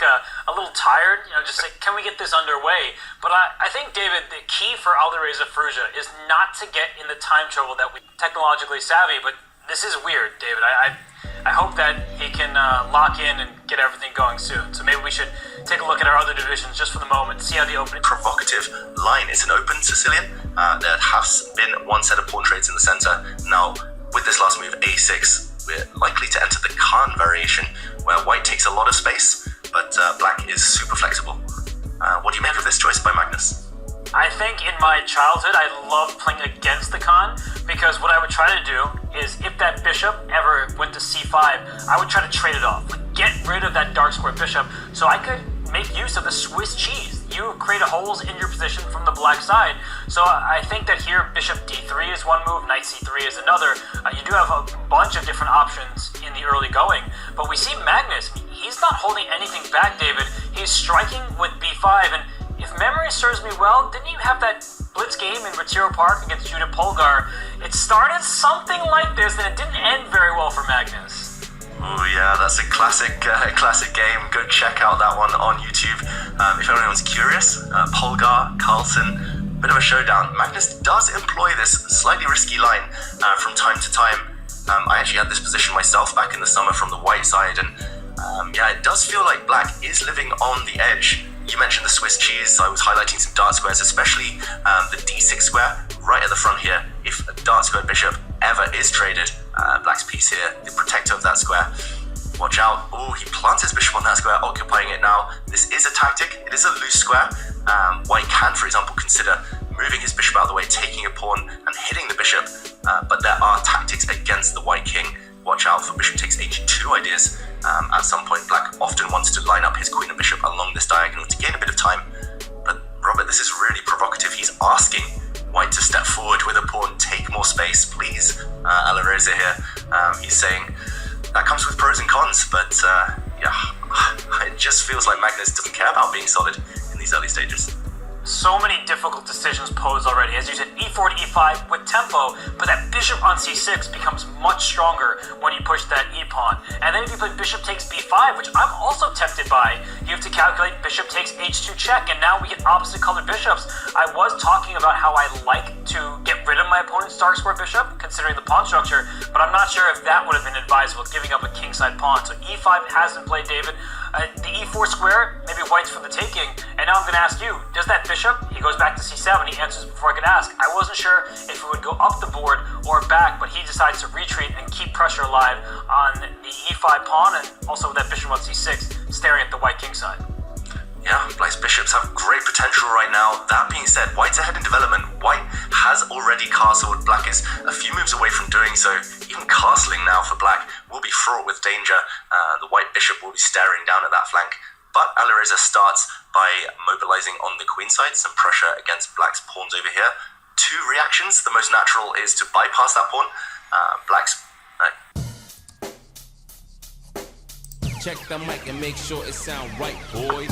a little tired. Just say, can we get this underway? But I think, David, the key for Alireza Firouzja is not to get in the time trouble that we technologically savvy. But this is weird, David. I hope that he can lock in and get everything going soon. So maybe we should take a look at our other divisions just for the moment, see how the opening... Provocative line. It's an open Sicilian. There has been one set of pawn trades in the center. Now, with this last move, a6, we're likely to enter the Khan variation, where white takes a lot of space, but black is super flexible. What do you make of this choice by Magnus? I think in my childhood, I loved playing against the Khan, because what I would try to do is, if that bishop ever went to c5, I would try to trade it off. Get rid of that dark square bishop, so I could make use of the Swiss cheese. You create holes in your position from the black side. So I think that here, bishop d3 is one move, knight c3 is another. You do have a bunch of different options in the early going, but we see Magnus, he's not holding anything back, David. He's striking with b5, and if memory serves me well, didn't you have that blitz game in Retiro Park against Judah Polgar? It started something like this, and it didn't end very well for Magnus. Oh yeah, that's a classic game. Go check out that one on YouTube. If anyone's curious, Polgar, Carlsen, bit of a showdown. Magnus does employ this slightly risky line from time to time. I actually had this position myself back in the summer from the white side, and yeah, it does feel like black is living on the edge. You mentioned the Swiss cheese. I was highlighting some dart squares, especially the d6 square right at the front here. If a dart square bishop ever is traded, black's piece here, the protector of that square, watch out. Oh, he plants his bishop on that square, occupying it now. This is a tactic. It is a loose square. White can, for example, consider moving his bishop out of the way, taking a pawn and hitting the bishop, but there are tactics against the white king. Watch out for bishop takes h2 ideas. At some point, black often wants to line up his queen and bishop along this diagonal to gain a bit of time. But Robert, this is really provocative. He's asking white to step forward with a pawn, take more space, please. Alireza here, he's saying that comes with pros and cons, but yeah, it just feels like Magnus doesn't care about being solid in these early stages. So many difficult decisions posed already. As you said, e4 to e5 with tempo, but that bishop on c6 becomes much stronger when you push that e-pawn. And then if you play bishop takes b5, which I'm also tempted by, you have to calculate bishop takes h2 check, and now we get opposite colored bishops. I was talking about how I like to get rid of my opponent's dark square bishop, considering the pawn structure, but I'm not sure if that would have been advisable, giving up a kingside pawn. So e5 hasn't played, David. The e4 square, maybe white's for the taking, and now I'm going to ask you, does that bishop, he goes back to c7, he answers before I could ask. I wasn't sure if it would go up the board or back, but he decides to retreat and keep pressure alive on the e5 pawn, and also with that bishop on c6, staring at the white king side. Yeah, black's bishops have great potential right now. That being said, white's ahead in development. White has already castled. Black is a few moves away from doing so. Even castling now for black will be fraught with danger. The white bishop will be staring down at that flank. But Alireza starts by mobilizing on the queen side, some pressure against black's pawns over here. Two reactions. The most natural is to bypass that pawn. Black's... Check the mic and make sure it sound right, boys.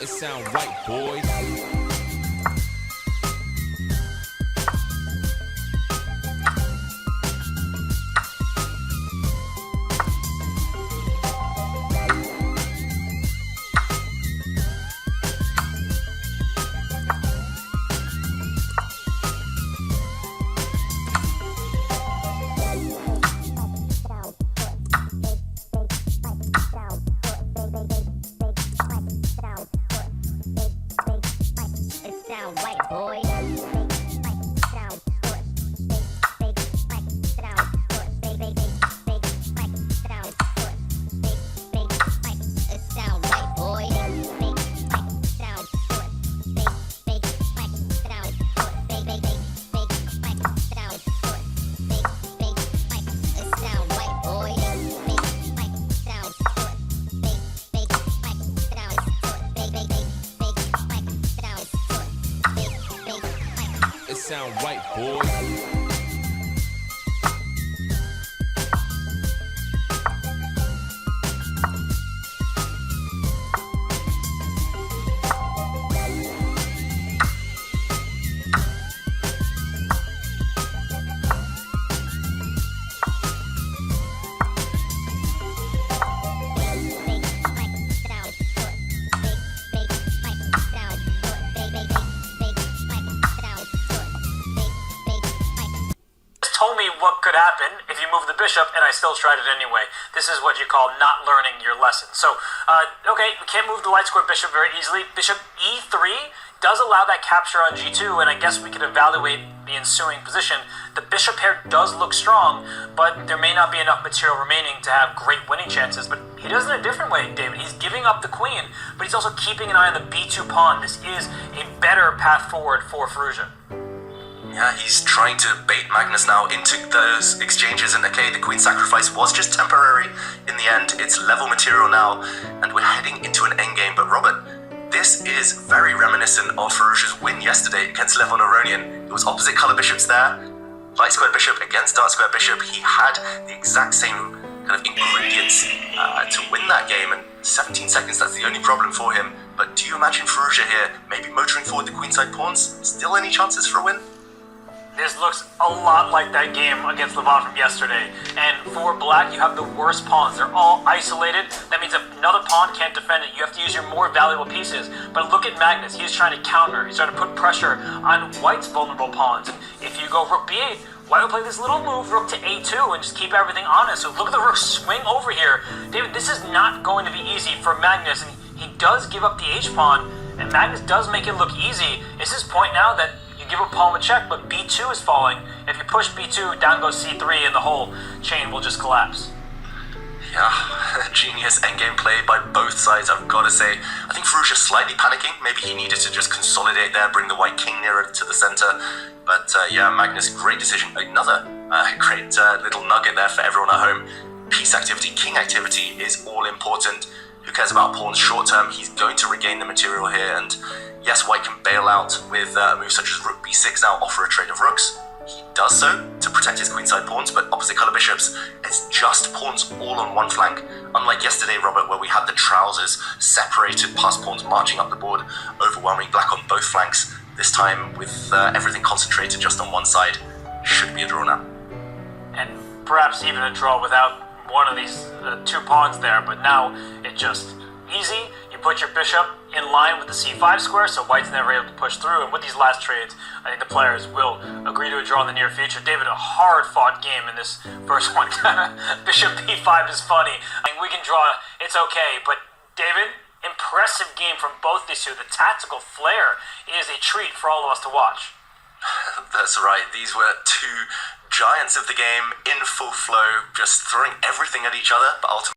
It sound right, boys. told me what could happen if you move the bishop, and I still tried it anyway. This is what you call not learning your lesson. So, okay, we can't move the light square bishop very easily. Bishop e3 does allow that capture on g2, and I guess we could evaluate the ensuing position. The bishop pair does look strong, but there may not be enough material remaining to have great winning chances. But he does it in a different way, David. He's giving up the queen, but he's also keeping an eye on the b2 pawn. This is a better path forward for Firouzja. Yeah, he's trying to bait Magnus now into those exchanges, and okay, the queen sacrifice was just temporary. In the end, it's level material now, and we're heading into an endgame. But Robert, this is very reminiscent of Firouzja's win yesterday against Levon Aronian. It was opposite color bishops there, light square bishop against dark square bishop. He had the exact same kind of ingredients to win that game, and 17 seconds, that's the only problem for him. But do you imagine Firouzja here maybe motoring forward the queenside pawns? Still any chances for a win? This looks a lot like that game against Levon from yesterday. And for black, you have the worst pawns. They're all isolated. That means if another pawn can't defend it, you have to use your more valuable pieces. But look at Magnus. He's trying to counter. He's trying to put pressure on white's vulnerable pawns. And if you go rook b8, white will play this little move, rook to a2, and just keep everything honest. So look at the rook swing over here. David, this is not going to be easy for Magnus. And he does give up the h-pawn, and Magnus does make it look easy. It's this point now that give a pawn a check, but b2 is falling. If you push b2, down goes c3, and the whole chain will just collapse. Yeah, genius endgame play by both sides, I've got to say. I think Firouzja slightly panicking. Maybe he needed to just consolidate there, bring the white king nearer to the center. But yeah, Magnus, great decision. Another great little nugget there for everyone at home. Piece activity, king activity is all important. Who cares about pawns short term? He's going to regain the material here, and yes, white can bail out with moves such as rook b6 now, offer a trade of rooks. He does so to protect his queenside pawns, but opposite color bishops, it's just pawns all on one flank. Unlike yesterday, Robert, where we had the trousers separated past pawns marching up the board, overwhelming black on both flanks. This time, with everything concentrated just on one side, should be a draw now. And perhaps even a draw without one of these two pawns there, but now it's just easy. You put your bishop in line with the c5 square, so white's never able to push through. And with these last trades, I think the players will agree to a draw in the near future. David, a hard-fought game in this first one. Bishop b5 is funny. I mean, we can draw, it's okay, but David, impressive game from both these two. The tactical flair is a treat for all of us to watch. That's right, these were two giants of the game in full flow, just throwing everything at each other, but ultimately